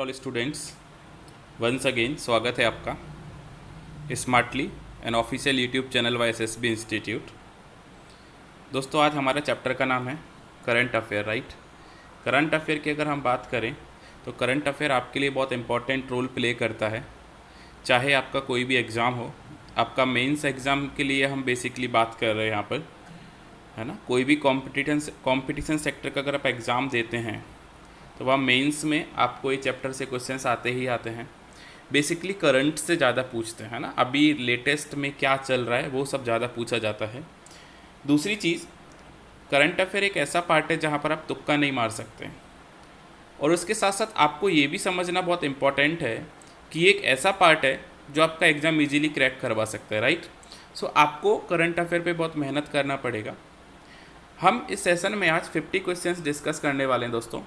All students, once again स्वागत है आपका smartly an official YouTube channel by SSB institute. दोस्तों, आज हमारा चैप्टर का नाम है current affair. Right, current affair की अगर हम बात करें तो करंट अफेयर आपके लिए बहुत इंपॉर्टेंट रोल प्ले करता है। चाहे आपका कोई भी एग्ज़ाम हो, आपका मेंस एग्ज़ाम के लिए हम बेसिकली बात कर रहे हैं यहाँ पर, है ना। कोई भी कॉम्पिटिशन सेक्टर का अगर आप एग्ज़ाम देते हैं तो वह मेंस में आपको ये चैप्टर से क्वेश्चंस आते ही आते हैं। बेसिकली करंट से ज़्यादा पूछते हैं ना, अभी लेटेस्ट में क्या चल रहा है वो सब ज़्यादा पूछा जाता है। दूसरी चीज़, करंट अफेयर एक ऐसा पार्ट है जहाँ पर आप तुक्का नहीं मार सकते, और उसके साथ साथ आपको ये भी समझना बहुत इम्पॉर्टेंट है कि एक ऐसा पार्ट है जो आपका एग्ज़ाम इजीली क्रैक करवा सकता है। राइट, सो आपको करंट अफेयर पे बहुत मेहनत करना पड़ेगा। हम इस सेशन में आज 50 क्वेश्चंस डिस्कस करने वाले हैं। दोस्तों,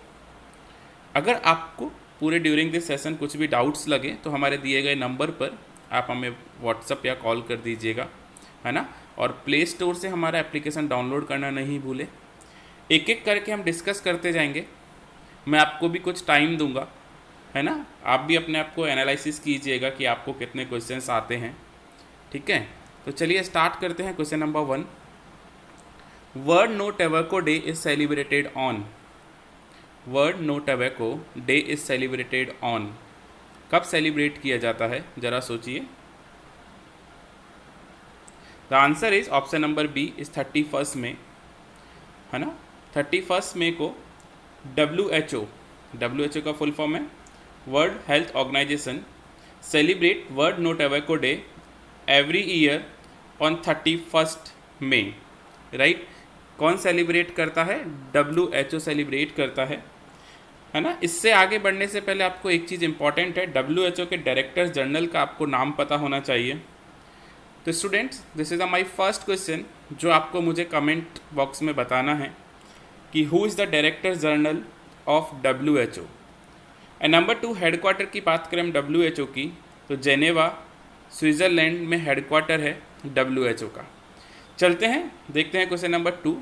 अगर आपको पूरे ड्यूरिंग दिस सेशन कुछ भी डाउट्स लगे तो हमारे दिए गए नंबर पर आप हमें व्हाट्सअप या कॉल कर दीजिएगा, है ना। और प्ले स्टोर से हमारा एप्लीकेशन डाउनलोड करना नहीं भूलें। एक एक करके हम डिस्कस करते जाएंगे। मैं आपको भी कुछ टाइम दूंगा, है ना। आप भी अपने आप को एनालिसिस कीजिएगा कि आपको कितने क्वेश्चंस आते हैं। ठीक है, तो चलिए स्टार्ट करते हैं। Question number 1, World No Tobacco Day is celebrated on. World No Tobacco Day is celebrated on. कब सेलिब्रेट किया जाता है, जरा सोचिए। The answer is option number B is 31 May, है ना। 31 मई को WHO का फुल फॉर्म है World Health Organization celebrate World No Tobacco Day every year on 31 May. Right, कौन सेलिब्रेट करता है? WHO सेलिब्रेट करता है ना। इससे आगे बढ़ने से पहले आपको एक चीज़ इंपॉर्टेंट है, WHO के डायरेक्टर जनरल का आपको नाम पता होना चाहिए। तो students, this is my first question जो आपको मुझे कमेंट बॉक्स में बताना है कि who is the director general of WHO। And number 2, headquarter की बात करें हम WHO की तो जेनेवा स्विट्ज़रलैंड में हेडक्वार्टर है WHO का। चलते हैं, देखते हैं question number 2।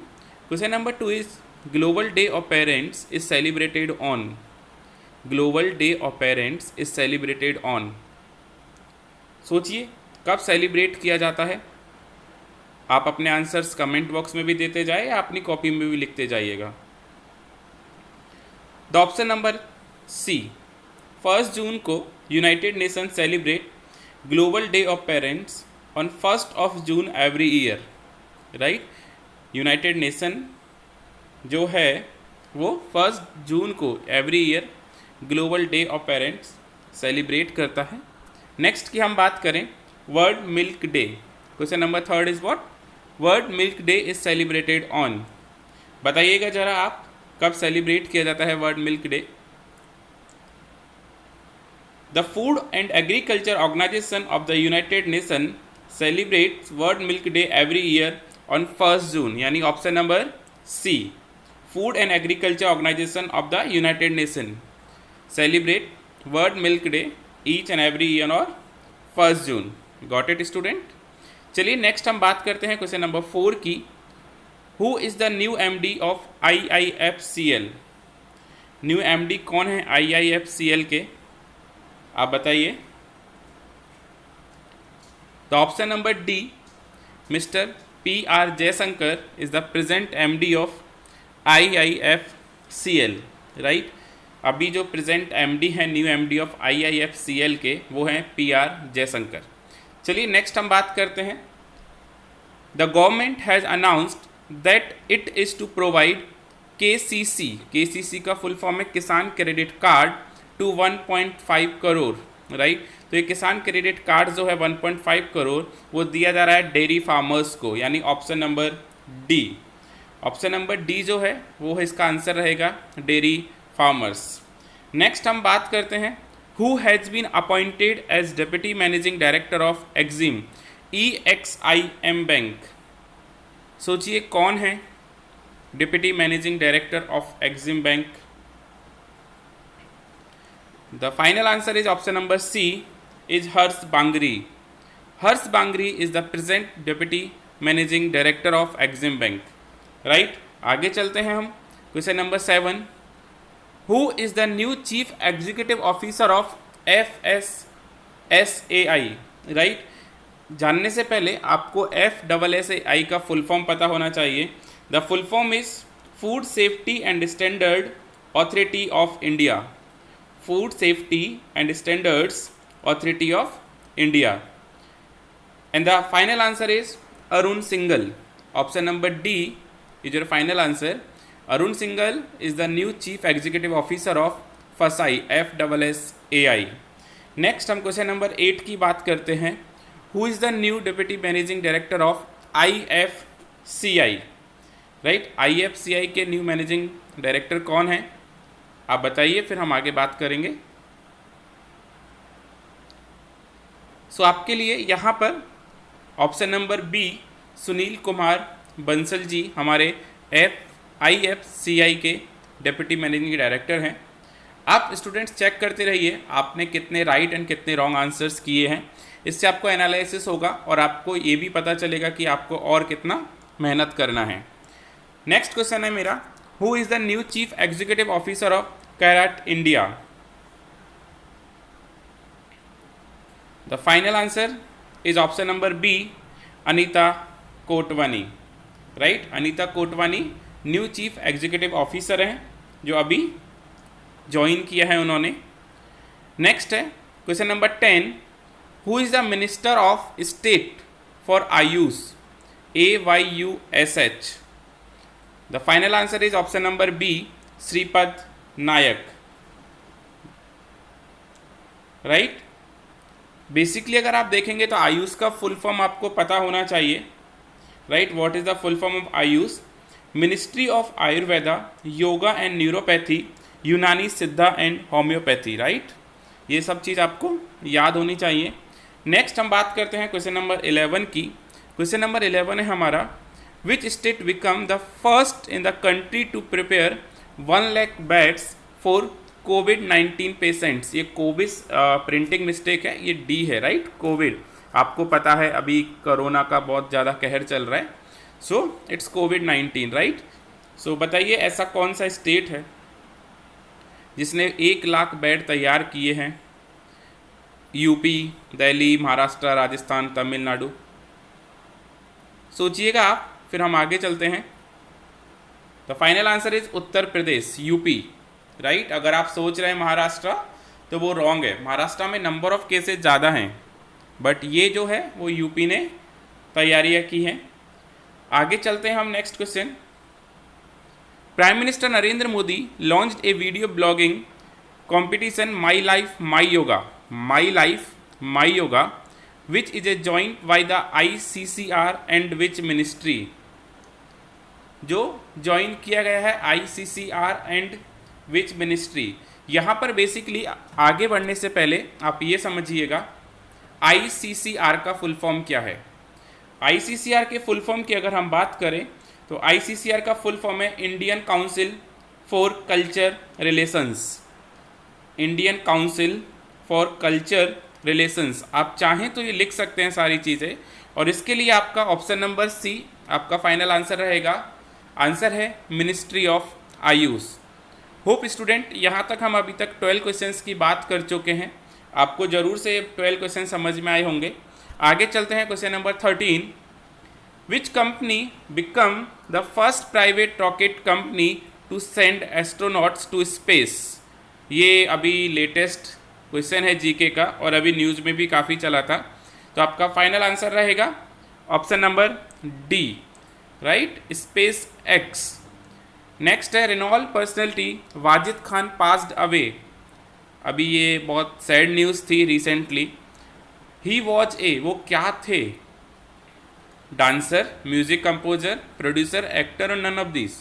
Question number 2 is global day of parents is celebrated on. Global day of parents is celebrated on. सोचिए कब सेलिब्रेट किया जाता है। आप अपने आंसर्स कमेंट बॉक्स में भी देते जाए या अपनी कॉपी में भी लिखते जाइएगा। द ऑप्शन नंबर सी, 1 जून को United Nation celebrate global day of parents on 1 June every year. Right, United nation जो है वो 1 जून को every year global day of parents celebrate करता है। नेक्स्ट की हम बात करें world milk day. Question number 3 is what? World milk day is celebrated on. बताइएगा जरा आप, कब सेलिब्रेट किया जाता है world milk day? The food and agriculture organization of the United Nation celebrates world milk day every year on 1 June, यानी option number C, food and agriculture organization of the United Nation celebrate world milk day each and every year और 1 June. Got it student? चलिए next हम बात करते हैं question number 4 की। Who is the new MD of IIFCL। New MD कौन है IIFCL के, आप बताइए। The option number D, mister PR Jaishankar is the present MD of IIFCL। Right, अभी जो प्रेजेंट MD है न्यू MD ऑफ IIFCL के वो हैं PR जयशंकर। चलिए नेक्स्ट हम बात करते हैं। The government has announced that it is to provide KCC का फुल फॉर्म है Kisan Credit Card to 1.5 crore. Right, तो ये किसान क्रेडिट कार्ड जो है 1.5 करोड़ वो दिया जा रहा है डेयरी फार्मर्स को, यानी option number D. Option number D जो है वो इसका आंसर रहेगा, डेयरी फार्मर्स। नेक्स्ट हम बात करते हैं who has been appointed as deputy managing director of EXIM EXIM bank. सोचिए कौन है deputy managing director of EXIM bank? The final answer is option number C is Harsh Bangari. Harsh Bangari is the present deputy managing director of EXIM bank. Right, आगे चलते हैं हम। Question number 7, who is the new chief executive officer of FSSAI, right. जानने से पहले आपको FSSAI का full form पता होना चाहिए। The full form is food safety and standard authority of India. Food safety and standards authority of India. And the final answer is Arun Singhal. Option number D is your final answer. Arun Singhal is the new chief executive officer of फसाई FSSAI। Next हम question number 8 की बात करते हैं। Who is the new deputy managing director of IFCI, right. IFCI के new managing director कौन है, आप बताइए, फिर हम आगे बात करेंगे। सो आपके लिए यहाँ पर option number B Sunil Kumar Bansal ji हमारे IFCI के डिप्टी मैनेजिंग डायरेक्टर हैं। आप स्टूडेंट्स चेक करते रहिए आपने कितने राइट एंड कितने रॉन्ग आंसर्स किए हैं। इससे आपको एनालिसिस होगा और आपको ये भी पता चलेगा कि आपको और कितना मेहनत करना है। नेक्स्ट क्वेश्चन है मेरा, who is the new chief executive officer of Carat India. The final answer is option number B Anita Kotwani, right. Anita Kotwani new chief executive officer हैं जो अभी ज्वाइन किया है उन्होंने। नेक्स्ट है question number 10, who is the minister of state for Ayush, AYUSH। The final answer is option number B Shripad Naik, right. Basically अगर आप देखेंगे तो आयुष का फुल फॉर्म आपको पता होना चाहिए, right. What is the full form of Ayush? Ministry of Ayurveda, yoga and neuropathy, यूनानी सिद्धा एंड होम्योपैथी, राइट। ये सब चीज़ आपको याद होनी चाहिए। नेक्स्ट हम बात करते हैं क्वेश्चन नंबर 11 की। क्वेश्चन नंबर 11 है हमारा, which state become the first in the country to prepare 1 lakh beds for COVID-19 patients. ये कोविड प्रिंटिंग मिस्टेक है, ये डी है, राइट। कोविड आपको पता है अभी कोरोना का बहुत ज़्यादा कहर चल रहा है, सो इट्स COVID-19, राइट। सो बताइए ऐसा कौन सा स्टेट है जिसने 1 लाख बेड तैयार किए हैं? यूपी, दिल्ली, महाराष्ट्र, राजस्थान, तमिलनाडु? सोचिएगा आप, फिर हम आगे चलते हैं। The final answer is Uttar Pradesh, UP, right. अगर आप सोच रहे हैं महाराष्ट्र तो वो रॉन्ग है। महाराष्ट्र में नंबर ऑफ केसेस ज़्यादा हैं, बट ये जो है वो यूपी ने तैयारियां की हैं। आगे चलते हैं हम next question. Prime minister Narendra Modi launched A video blogging competition My Life My Yoga, My Life My Yoga, which is a joint by the ICCR and which ministry? जो ज्वाइन किया गया है ICCR एंड विच मिनिस्ट्री। यहाँ पर basically आगे बढ़ने से पहले आप ये समझिएगा ICCR का फुल फॉर्म क्या है। ICCR के फुल फॉर्म की अगर हम बात करें तो ICCR का फुल फॉर्म है Indian council for culture relations. Indian council for culture relations, आप चाहें तो ये लिख सकते हैं सारी चीज़ें, और इसके लिए आपका ऑप्शन नंबर सी आपका फाइनल आंसर रहेगा। आंसर है ministry of Ayush. Hope student यहाँ तक हम अभी तक 12 क्वेश्चंस की बात कर चुके हैं, आपको ज़रूर से 12 क्वेश्चन समझ में आए होंगे। आगे चलते हैं question number 13। Which company become the first private rocket company to send astronauts to space? ये अभी लेटेस्ट क्वेश्चन है जीके का और अभी न्यूज़ में भी काफ़ी चला था, तो आपका फाइनल आंसर रहेगा option number D, right, SpaceX. Next है renowned personality Wajid Khan passed away. अभी ये बहुत सैड न्यूज़ थी रिसेंटली। ही वॉज ए, वो क्या थे? Dancer, music composer, producer, actor और नन ऑफ दिस।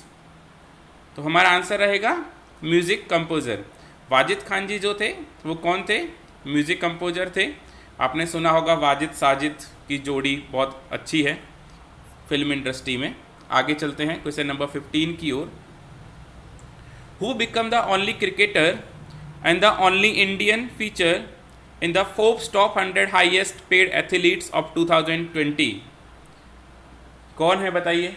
तो हमारा आंसर रहेगा म्यूजिक कंपोजर। वाजिद खान जी जो थे वो कौन थे? म्यूजिक कंपोजर थे। आपने सुना होगा वाजिद साजिद की जोड़ी बहुत अच्छी है फिल्म इंडस्ट्री में। आगे चलते हैं क्वेश्चन नंबर 15 की ओर। Who become the only cricketer and the only Indian feature in the Forbes top 100 highest paid athletes of 2020? कौन है बताइए?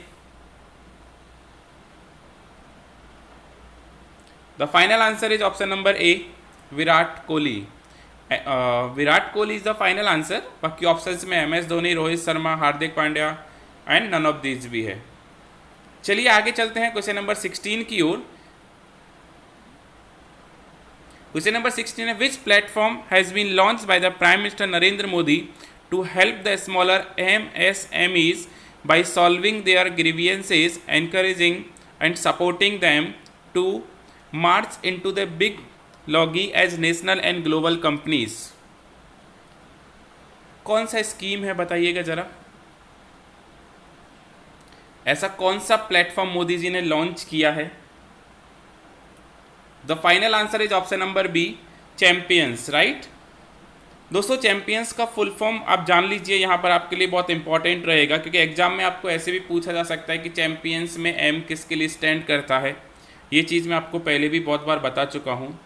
The final answer is option number A, Virat Kohli. Virat Kohli is the final answer. बाकी options में M S Dhoni, Rohit Sharma, Hardik Pandya and none of these भी है। चलिए आगे चलते हैं क्वेश्चन नंबर 16 की ओर। क्वेश्चन नंबर 16 है, which platform has been launch by the prime minister Narendra Modi to help the smaller MSMEs by solving their grievances, encouraging and supporting them to march into the big lobby as national and global companies। कौन सा scheme है बताइएगा जरा, ऐसा कौन सा platform Modi ji ने launch किया है? The final answer is option number B, champions, right. दोस्तों चैंपियंस का फुल फॉर्म आप जान लीजिए, यहाँ पर आपके लिए बहुत इंपॉर्टेंट रहेगा, क्योंकि एग्जाम में आपको ऐसे भी पूछा जा सकता है कि चैंपियंस में एम किसके लिए स्टैंड करता है। ये चीज़ मैं आपको पहले भी बहुत बार बता चुका हूँ,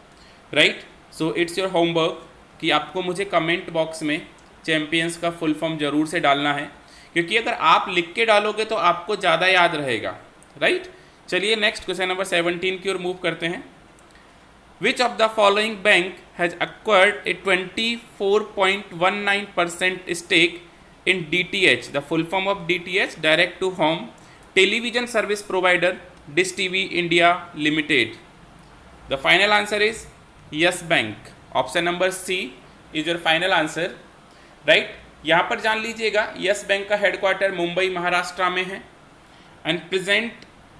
right. So it's your homework कि आपको मुझे कमेंट बॉक्स में चैंपियंस का फुल फॉर्म ज़रूर से डालना है, क्योंकि अगर आप लिख के डालोगे तो आपको ज़्यादा याद रहेगा, राइट। चलिए नेक्स्ट क्वेश्चन नंबर 17 की ओर मूव करते हैं। Which of the following bank has acquired a 24.19% stake in DTH? The full form of DTH, Direct to Home Television Service Provider, Dish TV India Limited. The final answer is Yes Bank. Option number C is your final answer, right? यहाँ पर जान लीजिएगा Yes Bank का headquarter Mumbai Maharashtra में है, and present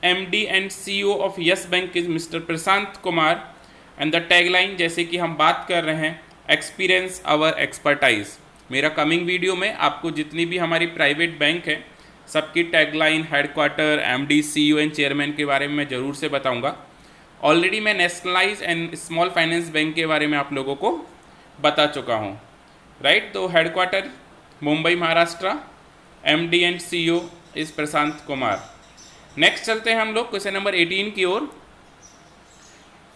MD and CEO of Yes Bank is Mr. Prashant Kumar. And the tagline, जैसे कि हम बात कर रहे हैं, एक्सपीरियंस आवर एक्सपर्टाइज। मेरा कमिंग वीडियो में आपको जितनी भी हमारी प्राइवेट बैंक है सबकी tagline, headquarter, MD, CEO and chairman के बारे में मैं ज़रूर से बताऊंगा। ऑलरेडी मैं nationalise and small finance bank के बारे में आप लोगों को बता चुका हूं, राइट। तो headquarter Mumbai Maharashtra, MD and CEO इस प्रशांत कुमार। नेक्स्ट चलते हैं हम लोग क्वेश्चन नंबर 18 की ओर।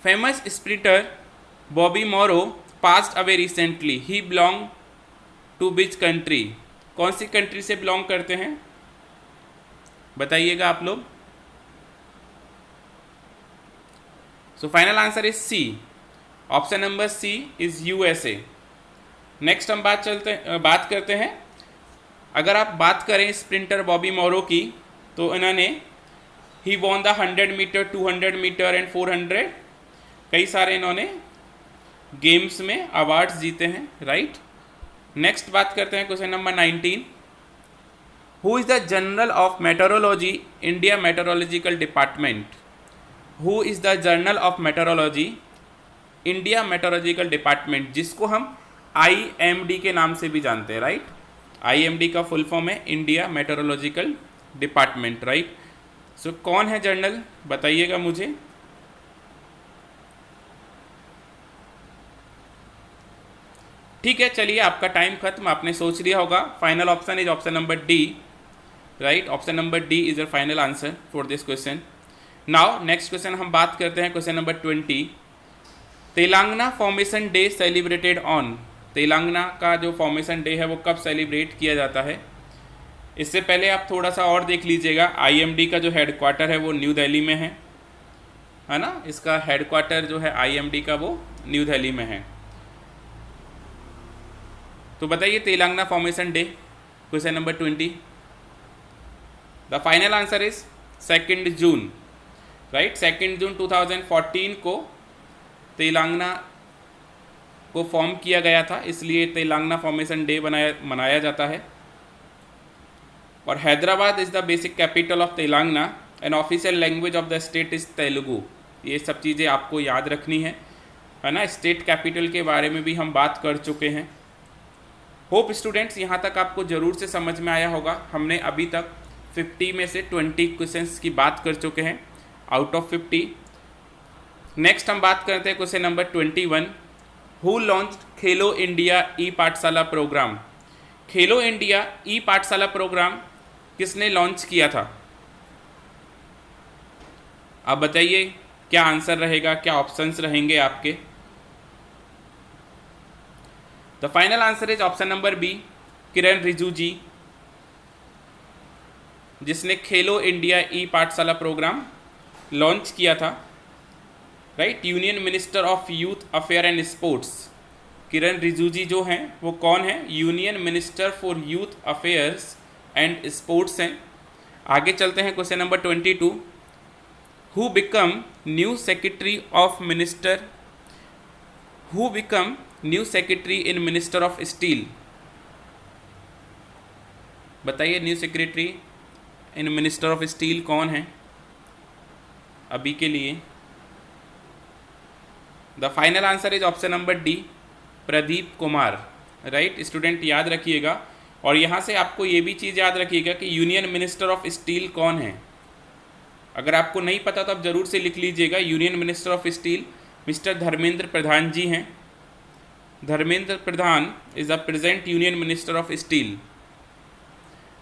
Famous sprinter Bobby Morrow passed away recently, he belong to which country? कौन सी कंट्री से बिलोंग करते हैं बताइएगा आप लोग। So final answer is C, option number C is USA। Next हम बात करते हैं, अगर आप बात करें स्प्रिंटर बॉबी मोरो की, तो इन्होंने he won the 100 meter, 200 meter and 400, कई सारे इन्होंने गेम्स में अवार्ड्स जीते हैं, राइट। नेक्स्ट बात करते हैं question number 19। Who is the general of meteorology India Meteorological Department? Who is the journal of meteorology India Meteorological Department, जिसको हम IMD के नाम से भी जानते हैं, राइट। IMD का फुल फॉर्म है India Meteorological Department, right. So कौन है जर्नल बताइएगा मुझे। ठीक है, चलिए आपका टाइम खत्म, आपने सोच लिया होगा। Final option is option number D, right. Option number D is your final answer for this question. Now next question हम बात करते हैं question number 20। Telangana formation day celebrated on? Telangana का जो फॉर्मेशन डे है वो कब सेलिब्रेट किया जाता है? इससे पहले आप थोड़ा सा और देख लीजिएगा, IMD का जो हेडक्वार्टर है वो न्यू दिल्ली में है ना। इसका हेडक्वार्टर जो है IMD का वो न्यू दिल्ली में है। तो बताइए Telangana formation day, question number 20। The final answer is 2 June, right. 2 जून 2014 को तेलंगाना को फॉर्म किया गया था, इसलिए तेलंगाना फॉर्मेशन डे मनाया जाता है। और Hyderabad is the basic capital of Telangana and official language of the state is Telugu. ये सब चीज़ें आपको याद रखनी है ना। स्टेट कैपिटल के बारे में भी हम बात कर चुके हैं। होप स्टूडेंट्स यहाँ तक आपको ज़रूर से समझ में आया होगा। हमने अभी तक 50 में से 20 क्वेश्चंस की बात कर चुके हैं आउट ऑफ 50। नेक्स्ट हम बात करते हैं question number 21। Who launch Khelo India e Pathshala programme? Khelo India e Pathshala programme किसने लॉन्च किया था? आप बताइए क्या आंसर रहेगा, क्या ऑप्शंस रहेंगे आपके। The final answer is option number B, Kiren Rijiju ji, जिसने Khelo India e Pathshala program launch किया था। Right, union minister of youth affair and sports Kiren Rijiju ji जो हैं वो कौन है, union minister for youth affairs and sports हैं। आगे चलते हैं question number 22, who become new secretary of minister, who become new secretary in minister of steel, बताइए new secretary in minister of steel कौन है अभी के लिए। The final answer is option number D, Pradeep Kumar. Right student, याद रखिएगा, और यहाँ से आपको ये भी चीज़ याद रखिएगा कि यूनियन मिनिस्टर ऑफ स्टील कौन है। अगर आपको नहीं पता तो आप ज़रूर से लिख लीजिएगा, union minister of steel mister Dharmendra Pradhan ji हैं। Dharmendra Pradhan is the present union minister of steel.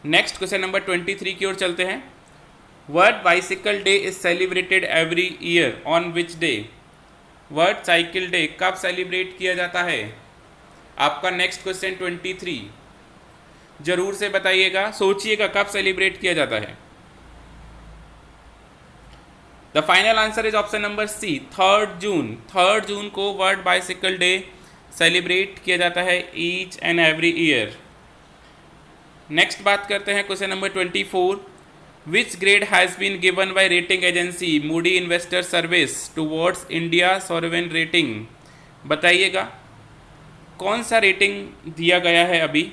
Next question number 23 की ओर चलते हैं। World bicycle day is celebrated every year on which day, world cycle day कब सेलिब्रेट किया जाता है। आपका नेक्स्ट क्वेश्चन 23, जरूर से बताइएगा, सोचिएगा कब सेलिब्रेट किया जाता है। The final answer is option number C, 3 June. 3 जून को वर्ल्ड बाइसिकल डे सेलिब्रेट किया जाता है each and every year. Next बात करते हैं question number 24, which grade has been given by rating agency Moody investor service towards India sovereign rating, बताइएगा कौन सा रेटिंग दिया गया है। अभी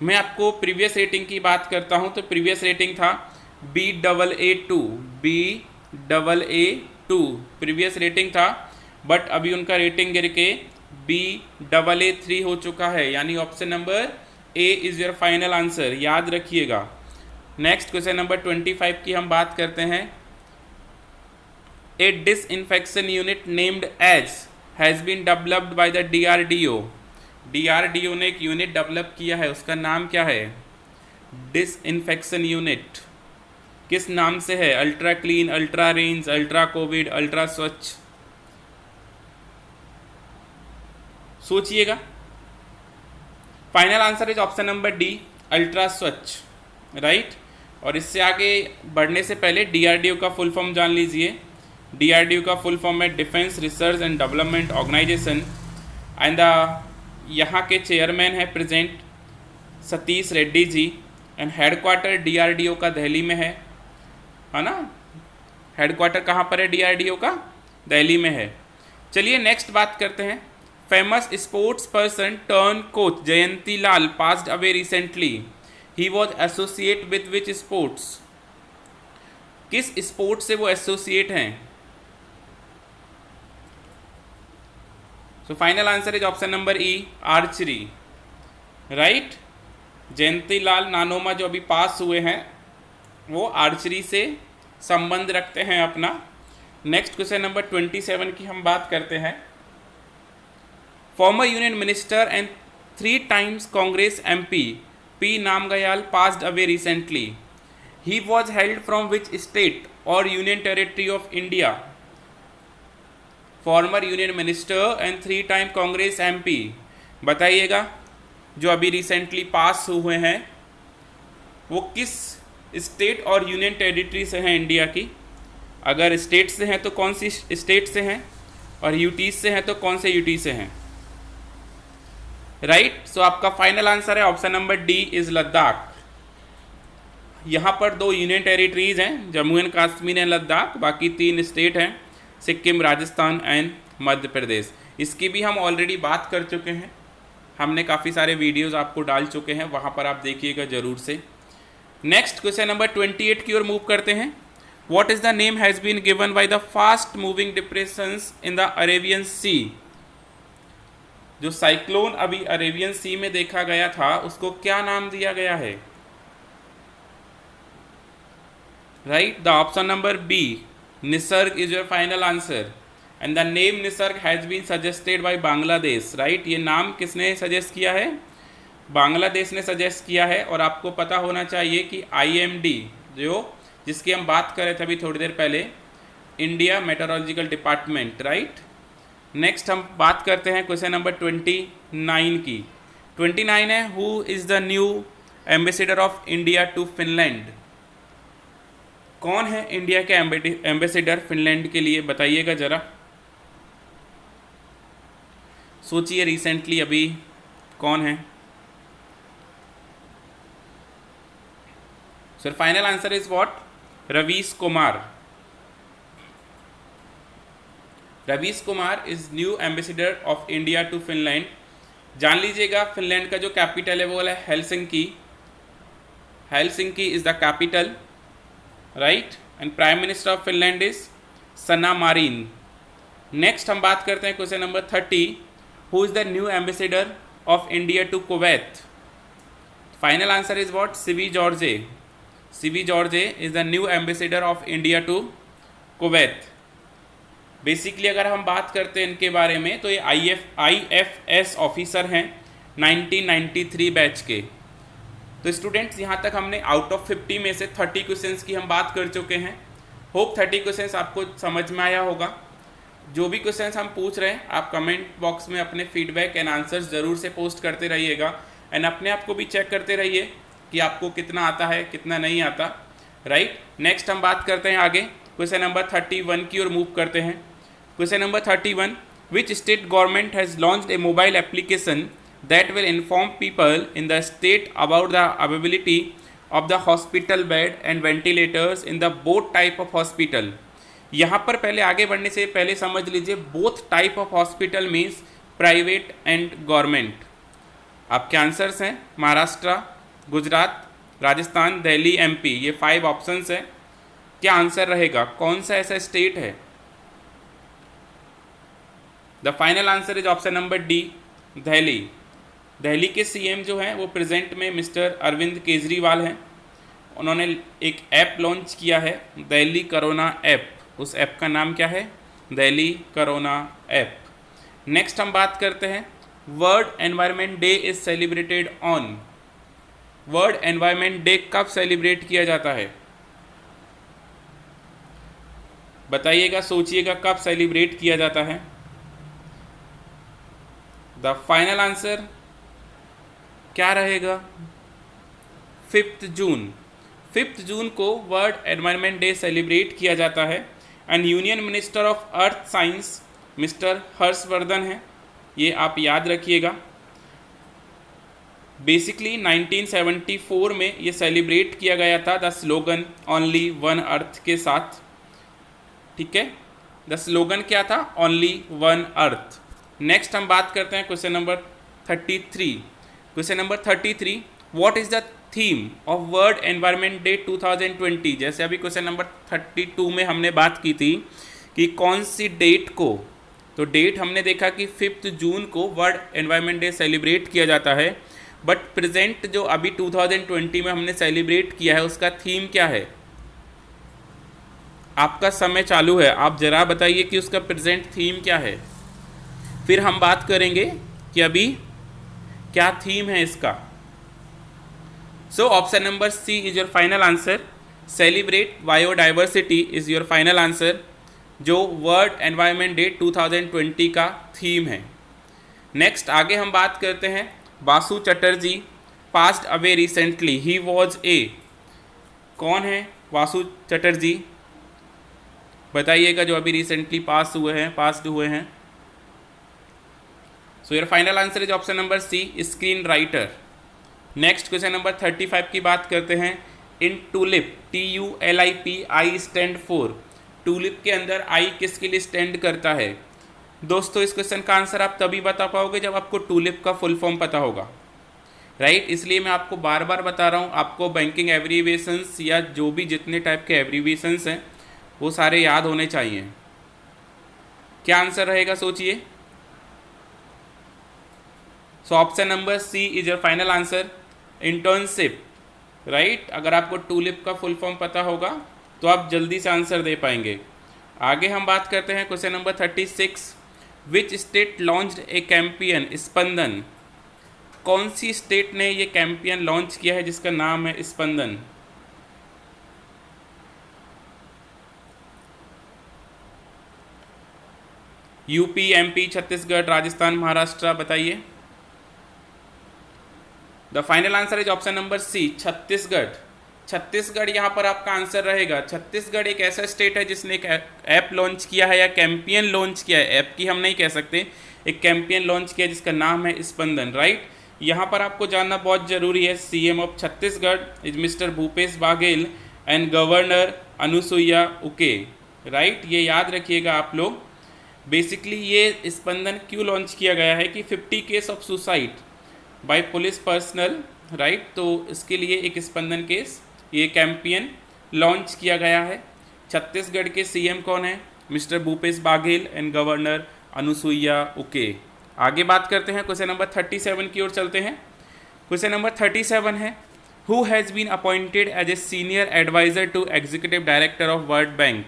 मैं आपको प्रीवियस रेटिंग की बात करता हूं, तो प्रीवियस रेटिंग था Baa2, Baa2 प्रीवियस रेटिंग था, बट अभी उनका रेटिंग गिर के Baa3 हो चुका है, यानी option number A is your final answer, याद रखिएगा। नेक्स्ट क्वेश्चन नंबर 25 की हम बात करते हैं। A disinfection unit named as has been developed by the DRDO, DRDO ने एक यूनिट डेवलप किया है, उसका नाम क्या है। डिसइंफेक्शन यूनिट किस नाम से है, ultra clean, ultra range, ultra Covid, ultra स्वच्छ, सोचिएगा। Final answer is option number D, ultra स्वच्छ। राइट, और इससे आगे बढ़ने से पहले DRDO का फुल फॉर्म जान लीजिए। DRDO का फुल फॉर्म है Defence Research and Development Organisation, and यहाँ के चेयरमैन है present Satish Reddy ji, and headquarter DRDO का दिल्ली में है ना। हेडक्वार्टर कहाँ पर है DRDO का, दिल्ली में है। चलिए नेक्स्ट बात करते हैं। Famous sports person turn coach Jayanti Lal passed away recently, he was associate with which sports, किस स्पोर्ट से वो एसोसिएट हैं। So final answer is option number E, archery. Right, Jayanti Lal Nanoma जो अभी पास हुए हैं वो आर्चरी से संबंध रखते हैं अपना। नेक्स्ट क्वेश्चन नंबर 27 की हम बात करते हैं। Former union minister and 3 times Congress MP P Namgyal passed away recently, he was held from which state और union territory of India. Former union minister and 3 time Congress MP, बताइएगा जो अभी रिसेंटली पास हुए हैं वो किस स्टेट और यूनियन टेरिटरी से हैं इंडिया की। अगर स्टेट से हैं तो कौन सी स्टेट से हैं, और यूटी से हैं तो कौन से यूटी से हैं। राइट, सो आपका फाइनल आंसर है option number D is Ladakh. यहाँ पर 2 यूनियन टेरिटरीज हैं, जम्मू एंड कश्मीर एंड लद्दाख, बाकी 3 स्टेट हैं, सिक्किम, राजस्थान एंड मध्य प्रदेश। इसकी भी हम ऑलरेडी बात कर चुके हैं, हमने काफ़ी सारे वीडियोस आपको डाल चुके हैं, वहाँ पर आप देखिएगा ज़रूर से। नेक्स्ट क्वेश्चन नंबर 28 की ओर मूव करते हैं। What is the name has been given by the fast moving depressions in the Arabian sea, जो साइक्लोन अभी अरेबियन सी में देखा गया था उसको क्या नाम दिया गया है। Right, the option number B, Nisarga is your final answer, and the name Nisarga has been suggested by Bangladesh. Right, ये नाम किसने सजेस्ट किया है, बांग्लादेश ने सजेस्ट किया है। और आपको पता होना चाहिए कि IMD जो जिसकी हम बात कर रहे थे अभी थोड़ी देर पहले, India Meteorological Department. Right, next हम बात करते हैं क्वेश्चन नंबर 29 की। 29 है, who is the new ambassador of India to Finland, कौन है इंडिया के एम्बेसडर फिनलैंड के लिए, बताइएगा ज़रा, सोचिए रिसेंटली अभी कौन है। Sir final answer is what? Ravish Kumar. Ravish Kumar is new ambassador of India to Finland. जान लीजिएगा फिनलैंड का जो कैपिटल है वो है Helsinki. Helsinki is the capital, right, and prime minister of Finland is Sanna Marin. Next हम बात करते हैं question number 30, who is the new ambassador of India to Kuwait? Final answer is what? Sibi George. Sibi George is the new ambassador of India to Kuwait. Basically अगर हम बात करते हैं इनके बारे में तो ये IFS ऑफिसर हैं 1993 बैच के। तो स्टूडेंट्स यहाँ तक हमने आउट ऑफ 50 में से 30 क्वेश्चंस की हम बात कर चुके हैं। होप 30 क्वेश्चंस आपको समझ में आया होगा। जो भी क्वेश्चंस हम पूछ रहे हैं आप कमेंट बॉक्स में अपने फीडबैक एंड आंसर्स ज़रूर से पोस्ट करते रहिएगा एंड अपने आप को भी चेक करते रहिए कि आपको कितना आता है कितना नहीं आता, राइट। नेक्स्ट हम बात करते हैं आगे क्वेश्चन नंबर 31 की ओर मूव करते हैं। Question number 31, which state government has launched a mobile application that will inform people in the state about the availability of the hospital bed and ventilators in the both type of hospital। यहाँ पर पहले आगे बढ़ने से पहले समझ लीजिए both type of hospital means private and government। आपके आंसर्स हैं महाराष्ट्र, गुजरात, राजस्थान, दिल्ली, MP, ये 5 ऑप्शंस हैं। क्या आंसर रहेगा? कौन सा ऐसा स्टेट है? The final answer is option number D, Delhi. Delhi के CM जो हैं वो प्रेजेंट में मिस्टर अरविंद केजरीवाल हैं। उन्होंने एक ऐप लॉन्च किया है, दिल्ली कोरोना ऐप। उस ऐप का नाम क्या है? Delhi corona app. नेक्स्ट हम बात करते हैं world Environment day is celebrated on. World Environment day कब सेलिब्रेट किया जाता है? बताइएगा, सोचिएगा कब सेलिब्रेट किया जाता है। द फाइनल आंसर क्या रहेगा? 5 जून। 5 जून को वर्ल्ड एनवायरनमेंट डे सेलिब्रेट किया जाता है and union minister of earth science mister Harshvardhan हैं, ये आप याद रखिएगा। बेसिकली 1974 में ये सेलिब्रेट किया गया था the slogan only one earth के साथ, ठीक है। द स्लोगन क्या था? Only one earth. नेक्स्ट हम बात करते हैं question number 33। Question number 33, what is the theme of world Environment Day 2020? जैसे अभी क्वेश्चन नंबर 32 में हमने बात की थी कि कौन सी डेट को, तो डेट हमने देखा कि 5 जून को वर्ल्ड एनवायरनमेंट डे सेलिब्रेट किया जाता है, बट प्रेजेंट जो अभी 2020 में हमने सेलिब्रेट किया है उसका थीम क्या है? आपका समय चालू है, आप जरा बताइए कि उसका प्रेजेंट थीम क्या है, फिर हम बात करेंगे कि अभी क्या थीम है इसका। So option number C is your final answer, celebrate biodiversity is your final answer, जो वर्ल्ड एनवायरनमेंट डे 2020 का थीम है। नेक्स्ट आगे हम बात करते हैं Basu Chatterjee passed away recently, he was ए। कौन है बासु चटर्जी? बताइएगा, जो अभी रिसेंटली पास्ड हुए हैं। So your final answer is option number C, screen writer. Next question number 35 की बात करते हैं। In TULIP, TULIP, I stand for. TULIP के अंदर आई किसके लिए स्टैंड करता है? दोस्तों इस क्वेश्चन का आंसर आप तभी बता पाओगे जब आपको टूलिप का फुल फॉर्म पता होगा, राइट। इसलिए मैं आपको बार बार बता रहा हूँ, आपको बैंकिंग एब्रीविएशंस या जो भी जितने टाइप के एब्रीविएशंस हैं वो सारे याद होने चाहिए। क्या आंसर रहेगा सोचिए। So option number C is your final answer, internship, right. अगर आपको टूलिप का फुल फॉर्म पता होगा तो आप जल्दी से आंसर दे पाएंगे। आगे हम बात करते हैं question number 36, which state launched a campaign Spandan. कौन सी स्टेट ने ये कैंपियन लॉन्च किया है जिसका नाम है स्पंदन? यूपी, MP, छत्तीसगढ़, राजस्थान, महाराष्ट्र, बताइए। The final answer is option number C, Chhattisgarh. Chhattisgarh यहाँ पर आपका आंसर रहेगा। छत्तीसगढ़ एक ऐसा स्टेट है जिसने एक ऐप लॉन्च किया है या कैंपियन लॉन्च किया है, ऐप की हम नहीं कह सकते, एक कैंपियन लॉन्च किया जिसका नाम है स्पंदन, राइट। यहाँ पर आपको जानना बहुत जरूरी है, CM of Chhattisgarh is mister Bhupesh Baghel and governor Anusuiya उके, राइट। ये याद रखिएगा आप लोग। बेसिकली ये स्पंदन क्यों लॉन्च किया गया है कि 50 case of suicide bye police personal, right, तो इसके लिए एक स्पंदन केस, ये कैंपियन लॉन्च किया गया है। छत्तीसगढ़ के सीएम कौन है? Mister Bhupesh Baghel and governor Anusuiya उके। आगे बात करते हैं, क्वेश्चन नंबर 37 की ओर चलते हैं। क्वेश्चन नंबर 37 है, who has been appointed as a senior adviser to executive director of World Bank.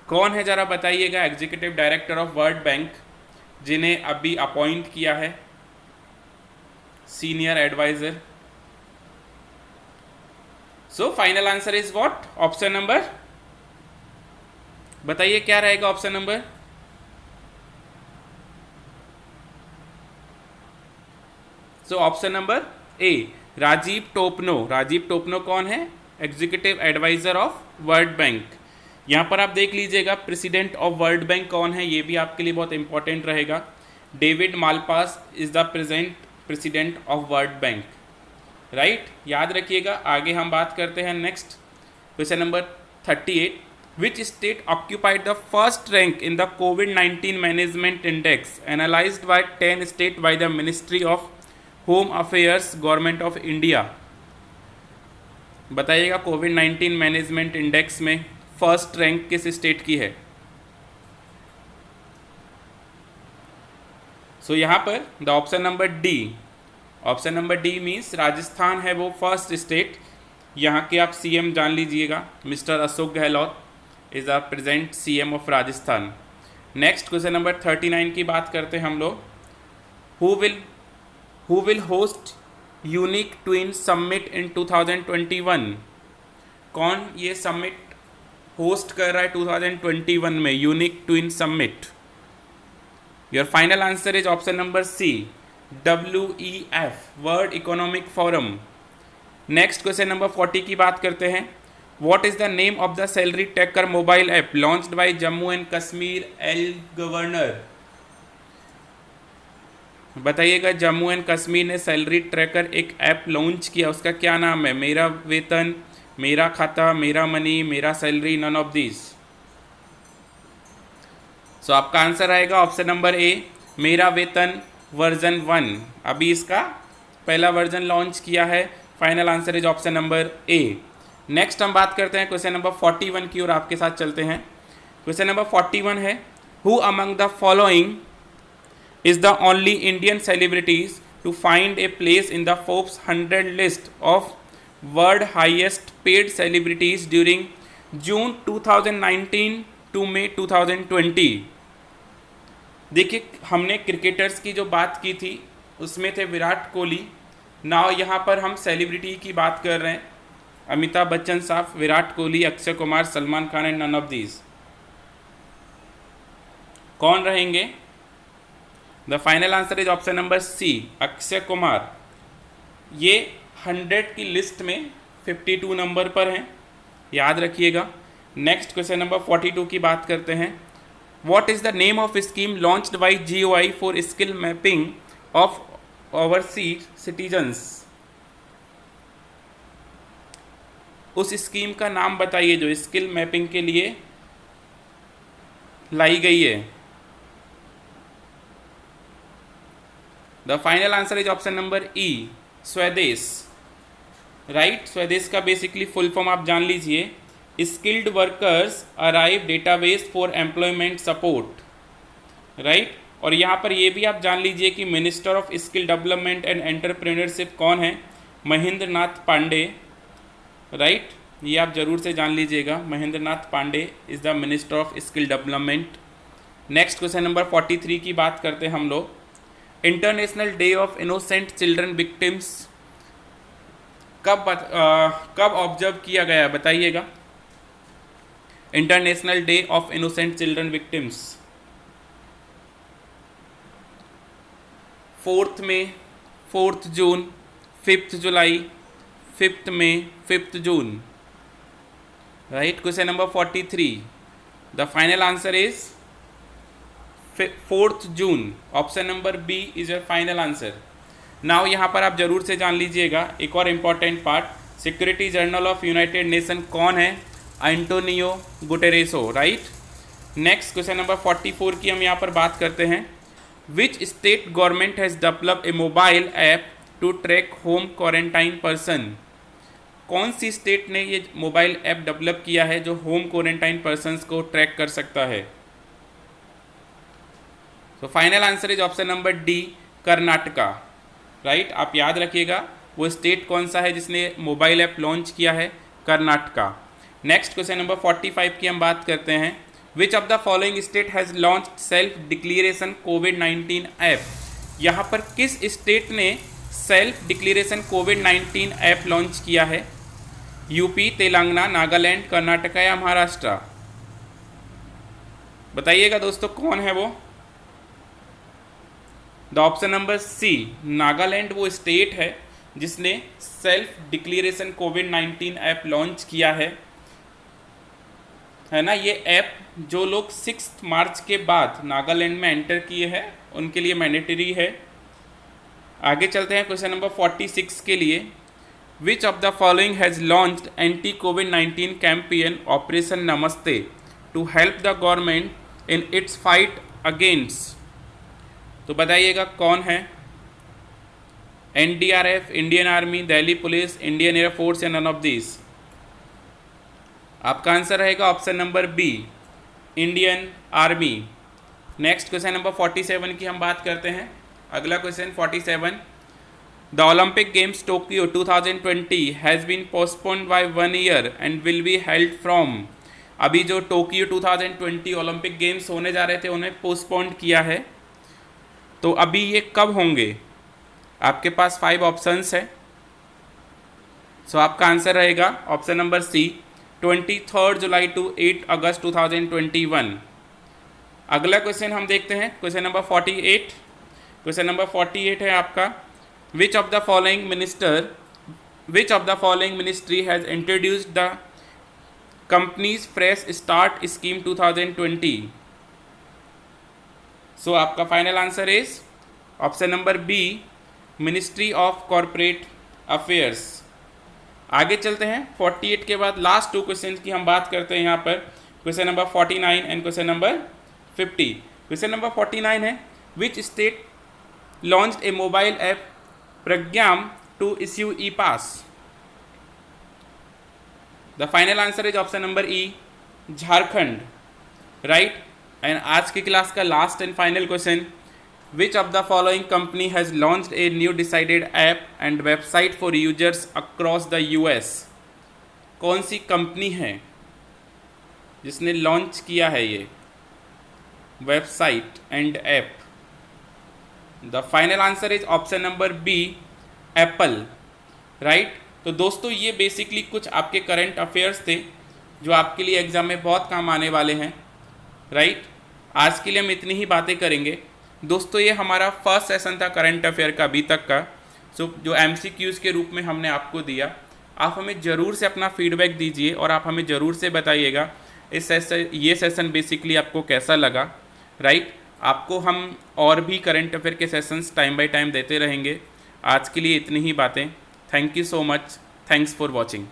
कौन है जरा बताइएगा executive director of World Bank जिन्हें अभी अपॉइंट किया है senior adviser? So final answer is what? Option number, बताइए क्या रहेगा option number? So option number A, Rajiv Topno. Rajiv Topno कौन है? Executive adviser of World Bank. यहाँ पर आप देख लीजिएगा प्रेसिडेंट ऑफ वर्ल्ड बैंक कौन है, ये भी आपके लिए बहुत इंपॉर्टेंट रहेगा। David Malpass is the present president of World Bank, right, याद रखिएगा। आगे हम बात करते हैं next question number 38, which state occupied the first rank in the कोविड-19 management index analysed by 10 state by the ministry of home affairs government of India. बताइएगा कोविड-19 मैनेजमेंट इंडेक्स में फर्स्ट रैंक किस स्टेट की है? सो यहाँ पर the option number D, option number D means Rajasthan है वो फर्स्ट स्टेट। यहाँ के आप सीएम जान लीजिएगा, mister Ashok Gehlot is the present CM of Rajasthan. Next question number 39 की बात करते हैं हम लोग, who will host unique twin summit in 2021। कौन ये समिट होस्ट कर रहा है 2021 में, unique twin summit? Your final answer is option number C, WEF, World Economic Forum. Next question number 40 की बात करते हैं, what is the name of the salary tracker mobile app launched by Jammu and Kashmir L governor. बताइएगा Jammu and Kashmir ने salary tracker एक app launch किया, उसका क्या नाम है? मेरा वेतन, मेरा खाता, मेरा मनी, मेरा सैलरी, नन ऑफ दिस। सो आपका आंसर आएगा ऑप्शन नंबर ए, मेरा वेतन वर्जन 1। अभी इसका पहला वर्जन लॉन्च किया है। Final answer is option number A. Next हम बात करते हैं क्वेश्चन नंबर 41 की ओर आपके साथ चलते हैं। क्वेश्चन नंबर 41 है, who among the following is the only Indian celebrities to find a place in the Forbes 100 list of world highest paid celebrities during June 2019 to May 2020। देखिए हमने क्रिकेटर्स की जो बात की थी उसमें थे विराट कोहली, नाउ यहाँ पर हम सेलिब्रिटी की बात कर रहे हैं, अमिताभ बच्चन साहब, Virat Kohli, Akshay Kumar, Salman Khan and none of these. कौन रहेंगे? The final answer is option number C, Akshay Kumar. ये 100 की लिस्ट में 52 नंबर पर हैं, याद रखिएगा। नेक्स्ट क्वेश्चन नंबर 42 की बात करते हैं, what is the name of scheme launched by GOI for skill mapping of overseas citizens. उस स्कीम का नाम बताइए जो स्किल मैपिंग के लिए लाई गई है। The final answer is option number ई, स्वदेश, राइट। स्वदेश का बेसिकली फुल फॉर्म आप जान लीजिए, skilled workers arrive database for employment support, right. और यहाँ पर ये भी आप जान लीजिए कि minister of skill development and entrepreneurship कौन है? महेंद्र नाथ पांडे, राइट। ये आप जरूर से जान लीजिएगा, Mahendra Nath Pandey is the minister of skill development. Next question number 43 की बात करते हैं हम लोग, international day of innocent children victims कब ऑब्जर्व किया गया बताइएगा? International day of innocent children victims 4 May, 4 June, 5 July, 5 May, 5 June. Right. Question number 43, the final answer is 4 June. Option number B is your final answer. Now यहाँ पर आप जरूर से जान लीजिएगा एक और important part, security general of united nation कौन है? Antonio Guterres, right. Next question number 44 की हम यहाँ पर बात करते हैं। Which state government has developed A mobile app to track home quarantine person? कौन सी स्टेट ने ये मोबाइल ऐप डेवलप किया है जो होम क्वारंटाइन पर्सन्स को ट्रैक कर सकता है? तो final answer is option number D, Karnataka, right. आप याद रखिएगा वो स्टेट कौन सा है जिसने मोबाइल ऐप लॉन्च किया है? कर्नाटका। नेक्स्ट क्वेश्चन नंबर 45 की हम बात करते हैं। विच of the following state has launch self declaration कोविड-19 ऐप? यहाँ पर किस स्टेट ने सेल्फ डिक्लेरेशन कोविड-19 ऐप लॉन्च किया है? यूपी, तेलंगाना, नागालैंड, कर्नाटका या महाराष्ट्र? बताइएगा दोस्तों कौन है वो? The option number C, Nagaland वो स्टेट है जिसने सेल्फ डिक्लेरेशन कोविड-19 ऐप लॉन्च किया है ना। ये ऐप जो लोग 6 मार्च के बाद नागालैंड में एंटर किए हैं उनके लिए मैंडेटरी है। आगे चलते हैं क्वेश्चन नंबर 46 के लिए। Which of the following has launched anti कोविड-19 campaign operation Namaste to help the government in its fight against? तो बताइएगा कौन है? NDRF, Indian army, Delhi police, Indian air force या नन ऑफ दिस? आपका आंसर रहेगा option number B, Indian army. Next question number 47 की हम बात करते हैं। अगला question 47, the Olympic games Tokyo 2020 has been postponed by 1 year and will be held from? अभी जो टोक्यो 2020 ओलंपिक गेम्स होने जा रहे थे उन्हें पोस्टपोन्ड किया है, तो अभी ये कब होंगे? आपके पास 5 ऑप्शंस है। सो आपका आंसर रहेगा ऑप्शन नंबर सी, 23 जुलाई टू 8 अगस्त 2021। अगला क्वेश्चन हम देखते हैं, क्वेश्चन नंबर 48। क्वेश्चन नंबर 48 है आपका, which of the following ministry has introduced the companies fresh start scheme 2020? So आपका final answer is option number B, ministry of corporate affairs. आगे चलते हैं, 48 के बाद लास्ट 2 क्वेश्चन की हम बात करते हैं यहाँ पर, question number 49 and question number 50। Question number 49 है, which state launched a mobile app Pragyam to issue E pass? The final answer is option number E, Jharkhand, right. And आज की क्लास का last and final question, which of the following company has launched a new decided app and website for users across the US? कौन सी company है जिसने launch किया है ये website and app? The final answer is option number B, Apple, right. तो दोस्तों ये बेसिकली कुछ आपके करंट अफेयर्स थे जो आपके लिए एग्जाम में बहुत काम आने वाले हैं, राइट। आज के लिए हम इतनी ही बातें करेंगे दोस्तों। ये हमारा फर्स्ट सेशन था करंट अफेयर का अभी तक का। सो जो MCQs के रूप में हमने आपको दिया, आप हमें ज़रूर से अपना फीडबैक दीजिए और आप हमें ज़रूर से बताइएगा ये सेशन बेसिकली आपको कैसा लगा, राइट। आपको हम और भी करंट अफेयर के सेशंस टाइम बाय टाइम देते रहेंगे। आज के लिए इतनी ही बातें। Thank you so much, thanks for watching.